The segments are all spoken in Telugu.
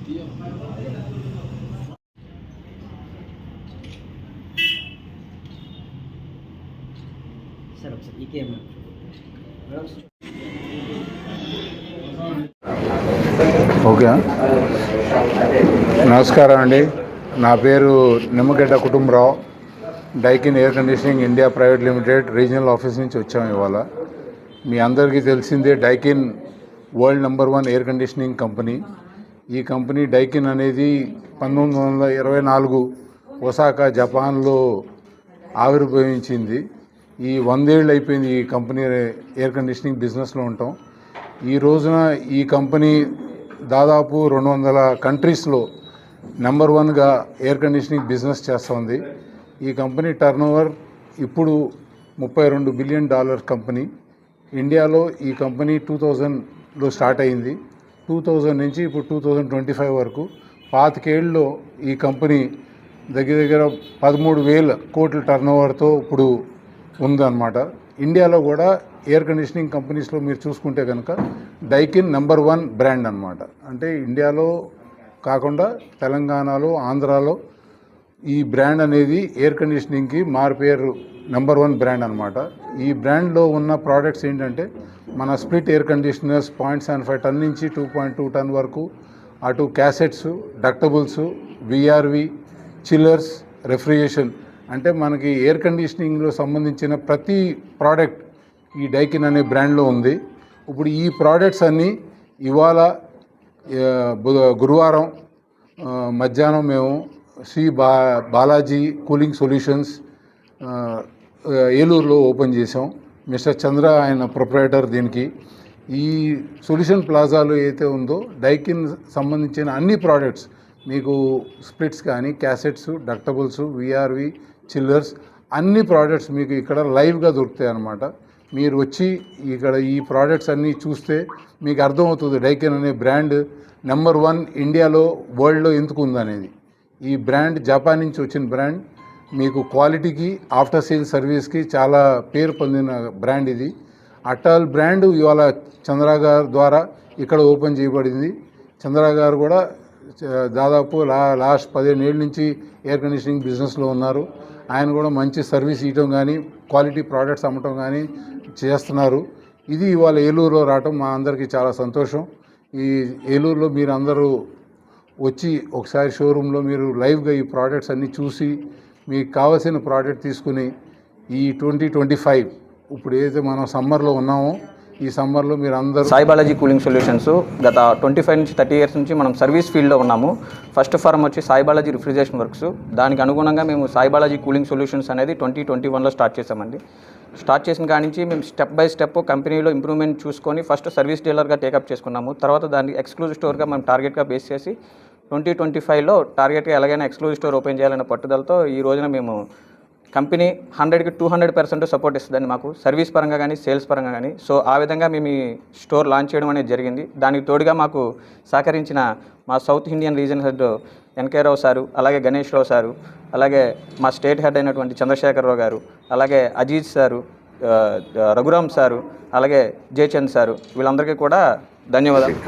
సార్ ఒకసారి ఈ కెమెరా ఓకే. నమస్కారం అండి. నా పేరు Nimmagadda Kutumbarao. Daikin air conditioning India private limited regional office నుంచి వచ్చాము ఇవాళ. మీ అందరికీ తెలిసిందే, Daikin world number 1 air conditioning company. ఈ కంపెనీ డైకిన్ అనేది 1924 ఒసాకా జపాన్లో ఆవిర్భవించింది. ఈ 100 ఏళ్ళు అయిపోయింది ఈ కంపెనీ ఎయిర్ కండిషనింగ్ బిజినెస్లో ఉంటాం. ఈ రోజున ఈ కంపెనీ దాదాపు 200 కంట్రీస్లో నెంబర్ 1గా ఎయిర్ కండిషనింగ్ బిజినెస్ చేస్తుంది. ఈ కంపెనీ టర్నోవర్ ఇప్పుడు $32 బిలియన్ కంపెనీ. ఇండియాలో ఈ కంపెనీ 2000లో స్టార్ట్ అయింది. 2000 నుంచి ఇప్పుడు 2025 వరకు 25 ఏళ్ళలో ఈ కంపెనీ దగ్గర 13,000 కోట్ల టర్నోవర్తో ఇప్పుడు ఉందన్నమాట. ఇండియాలో కూడా ఎయిర్ కండిషనింగ్ కంపెనీస్లో మీరు చూసుకుంటే కనుక డైకిన్ నెంబర్ 1 బ్రాండ్ అనమాట. అంటే ఇండియాలో కాకుండా తెలంగాణలో, ఆంధ్రాలో ఈ బ్రాండ్ అనేది ఎయిర్ కండిషనింగ్కి మారుపేరు నెంబర్ 1 బ్రాండ్ అనమాట. ఈ బ్రాండ్లో ఉన్న ప్రోడక్ట్స్ ఏంటంటే మన స్ప్లిట్ ఎయిర్ కండిషనర్స్ 0.75 టన్ నుంచి 2.2 టన్ వరకు, అటు క్యాసెట్స్, డక్టబుల్స్, విఆర్వి, చిల్లర్స్, రెఫ్రిజరేషన్, అంటే మనకి ఎయిర్ కండిషనింగ్లో సంబంధించిన ప్రతి ప్రోడక్ట్ ఈ డైకిన్ అనే బ్రాండ్లో ఉంది. ఇప్పుడు ఈ ప్రోడక్ట్స్ అన్నీ ఇవాళ గురువారం మధ్యాహ్నం మేము శ్రీ బాలాజీ కూలింగ్ సొల్యూషన్స్ ఏలూరులో ఓపెన్ చేసాం. మిస్టర్ చంద్ర ఆయన ప్రొప్రైటర్ దీనికి. ఈ సొల్యూషన్ ప్లాజాలో ఏదైతే ఉందో డైకిన్ సంబంధించిన అన్ని ప్రోడక్ట్స్ మీకు స్ప్లిట్స్ కానీ, క్యాసెట్స్, డక్టబుల్స్, విఆర్వి, చిల్లర్స్ అన్ని ప్రోడక్ట్స్ మీకు ఇక్కడ లైవ్గా దొరుకుతాయి అన్నమాట. మీరు వచ్చి ఇక్కడ ఈ ప్రోడక్ట్స్ అన్నీ చూస్తే మీకు అర్థమవుతుంది డైకిన్ అనే బ్రాండ్ నెంబర్ 1 ఇండియాలో, వరల్డ్లో ఎందుకు ఉందనేది. ఈ బ్రాండ్ జపాన్ నుంచి వచ్చిన బ్రాండ్. మీకు క్వాలిటీకి, ఆఫ్టర్ సేల్ సర్వీస్కి చాలా పేరు పొందిన బ్రాండ్ ఇది. అటల్ బ్రాండ్ ఇవాళ చంద్ర గారి ద్వారా ఇక్కడ ఓపెన్ చేయబడింది. చంద్ర గారు కూడా దాదాపు లాస్ట్ 15 ఏళ్ళ నుంచి ఎయిర్ కండిషనింగ్ బిజినెస్లో ఉన్నారు. ఆయన కూడా మంచి సర్వీస్ ఇవ్వడం కానీ, క్వాలిటీ ప్రోడక్ట్స్ అమ్మటం కానీ చేస్తున్నారు. ఇది ఇవాళ ఏలూరులో రావటం మా అందరికీ చాలా సంతోషం. ఈ ఏలూరులో మీరు అందరూ వచ్చి ఒకసారి షోరూంలో మీరు లైవ్గా ఈ ప్రోడక్ట్స్ అన్నీ చూసి మీకు కావాల్సిన ప్రోడక్ట్ తీసుకుని ఈ 2025 ఇప్పుడు ఏదైతే మనం సమ్మర్లో ఉన్నామో ఈ సమ్మర్లో మీరు అందరూ సాయి బాలాజీ కూలింగ్ సొల్యూషన్స్ గత 25 నుంచి 30 ఇయర్స్ నుంచి మనం సర్వీస్ ఫీల్డ్లో ఉన్నాము. ఫస్ట్ ఫార్మ్ వచ్చి సాయి బాలాజీ రిఫ్రిజరేషన్ వర్క్స్. దానికి అనుగుణంగా మేము సాయి బాలాజీ కూలింగ్ సొల్యూషన్స్ అనేది 2021లో స్టార్ట్ చేసామండి. స్టార్ట్ చేసిన కాడి నుంచి మేము స్టెప్ బై స్టెప్ కంపెనీలో ఇంప్రూవ్మెంట్ చూసుకొని ఫస్ట్ సర్వీస్ డీలర్గా టేకప్ చేసుకున్నాము. తర్వాత దాన్ని ఎక్స్క్లూజివ్ స్టోర్గా మనం టార్గెట్గా బేస్ చేసి 2025లో టార్గెట్గా ఎలాగైనా ఎక్స్క్లూజివ్ స్టోర్ ఓపెన్ చేయాలనే పట్టుదలతో ఈ రోజున మేము కంపెనీ 100కి 200% సపోర్ట్ ఇస్తుందండి మాకు, సర్వీస్ పరంగా కానీ, సేల్స్ పరంగా కానీ. సో ఆ విధంగా మేము ఈ స్టోర్ లాంచ్ చేయడం అనేది జరిగింది. దానికి తోడుగా మాకు సహకరించిన మా South Indian region head N K Rao sir, అలాగే గణేష్ రావు సారు, అలాగే మా స్టేట్ హెడ్ అయినటువంటి చంద్రశేఖరరావు గారు, అలాగే అజీజ్ సారు, రఘురామ్ సారు, అలాగే జయచంద్ సారు, వీళ్ళందరికీ కూడా ధన్యవాదాలు.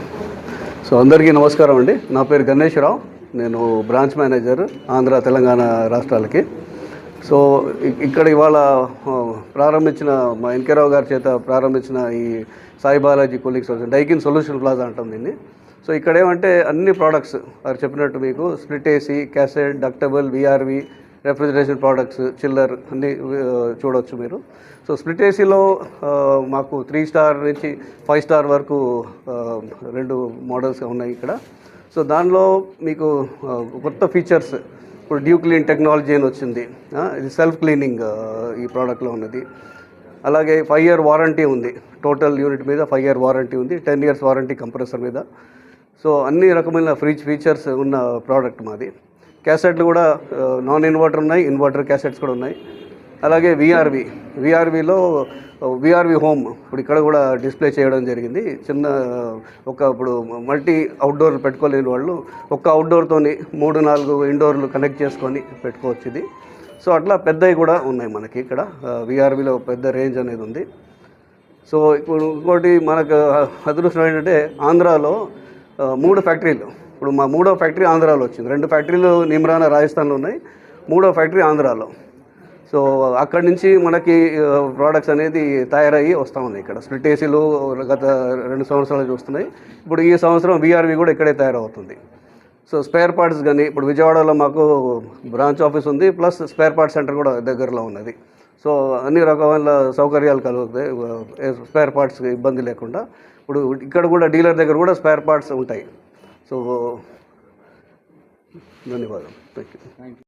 సో అందరికీ నమస్కారం అండి. నా పేరు గణేష్ రావు. నేను బ్రాంచ్ మేనేజర్ ఆంధ్ర, తెలంగాణ రాష్ట్రాలకి. సో ఇక్కడ ఇవాళ ప్రారంభించిన మా ఎన్కే రావు గారి చేత ప్రారంభించిన ఈ Sai Balaji cooling solution Daikin solution plaza అంటాం దీన్ని. సో ఇక్కడ ఏమంటే అన్ని ప్రోడక్ట్స్ వారు చెప్పినట్టు మీకు split AC, cassette, ductable, VRV, refrigeration products, chiller అన్నీ చూడవచ్చు మీరు. సో స్ప్లిట్ ఏసీలో మాకు 3 స్టార్ నుంచి 5 స్టార్ వరకు 2 మోడల్స్ ఉన్నాయి ఇక్కడ. సో దానిలో మీకు కొత్త ఫీచర్స్, ఇప్పుడు డ్యూ క్లీన్ టెక్నాలజీ అని వచ్చింది. ఇది సెల్ఫ్ క్లీనింగ్ ఈ ప్రోడక్ట్లో ఉన్నది. అలాగే 5 ఇయర్ వారంటీ ఉంది. టోటల్ యూనిట్ మీద 5 ఇయర్ వారంటీ ఉంది. 10 ఇయర్స్ వారంటీ కంప్రెసర్ మీద. సో అన్ని రకమైన ఫీచర్స్ ఉన్న ప్రోడక్ట్ మాది. క్యాసెట్లు కూడా నాన్ ఇన్వర్టర్ ఉన్నాయి, ఇన్వర్టర్ క్యాసెట్స్ కూడా ఉన్నాయి. అలాగే విఆర్విలో విఆర్వి హోమ్ ఇప్పుడు ఇక్కడ కూడా డిస్ప్లే చేయడం జరిగింది. ఇప్పుడు మల్టీ అవుట్డోర్ పెట్టుకోలేని వాళ్ళు ఒక్క అవుట్డోర్తోని 3-4 ఇండోర్లు కనెక్ట్ చేసుకొని పెట్టుకోవచ్చు ఇది. సో అట్లా పెద్దవి కూడా ఉన్నాయి మనకి ఇక్కడ. విఆర్విలో పెద్ద రేంజ్ అనేది ఉంది. సో ఇప్పుడు ఇంకోటి మనకు అదృష్టం ఏంటంటే ఆంధ్రాలో 3 ఫ్యాక్టరీలు ఇప్పుడు మా 3వ ఫ్యాక్టరీ ఆంధ్రాలో వచ్చింది. 2 ఫ్యాక్టరీలు నిమ్రానా రాజస్థాన్లో ఉన్నాయి, 3వ ఫ్యాక్టరీ ఆంధ్రాలో. సో అక్కడి నుంచి మనకి ప్రోడక్ట్స్ అనేది తయారయ్యి వస్తూ ఉన్నాయి. ఇక్కడ స్ప్లిట్ ఏసీలు గత 2 సంవత్సరాలు చూస్తున్నాయి. ఇప్పుడు ఈ సంవత్సరం VRV కూడా ఇక్కడే తయారవుతుంది. సో స్పేర్ పార్ట్స్ కానీ ఇప్పుడు విజయవాడలో మాకు బ్రాంచ్ ఆఫీస్ ఉంది, ప్లస్ స్పేర్ పార్ట్స్ సెంటర్ కూడా దగ్గరలో ఉన్నది. సో అన్ని రకమైన సౌకర్యాలు కలుగుతాయి, స్పేర్ పార్ట్స్కి ఇబ్బంది లేకుండా. ఇప్పుడు ఇక్కడ కూడా డీలర్ దగ్గర కూడా స్పేర్ పార్ట్స్ ఉంటాయి. సో ధన్యవాదాలు. Thank you.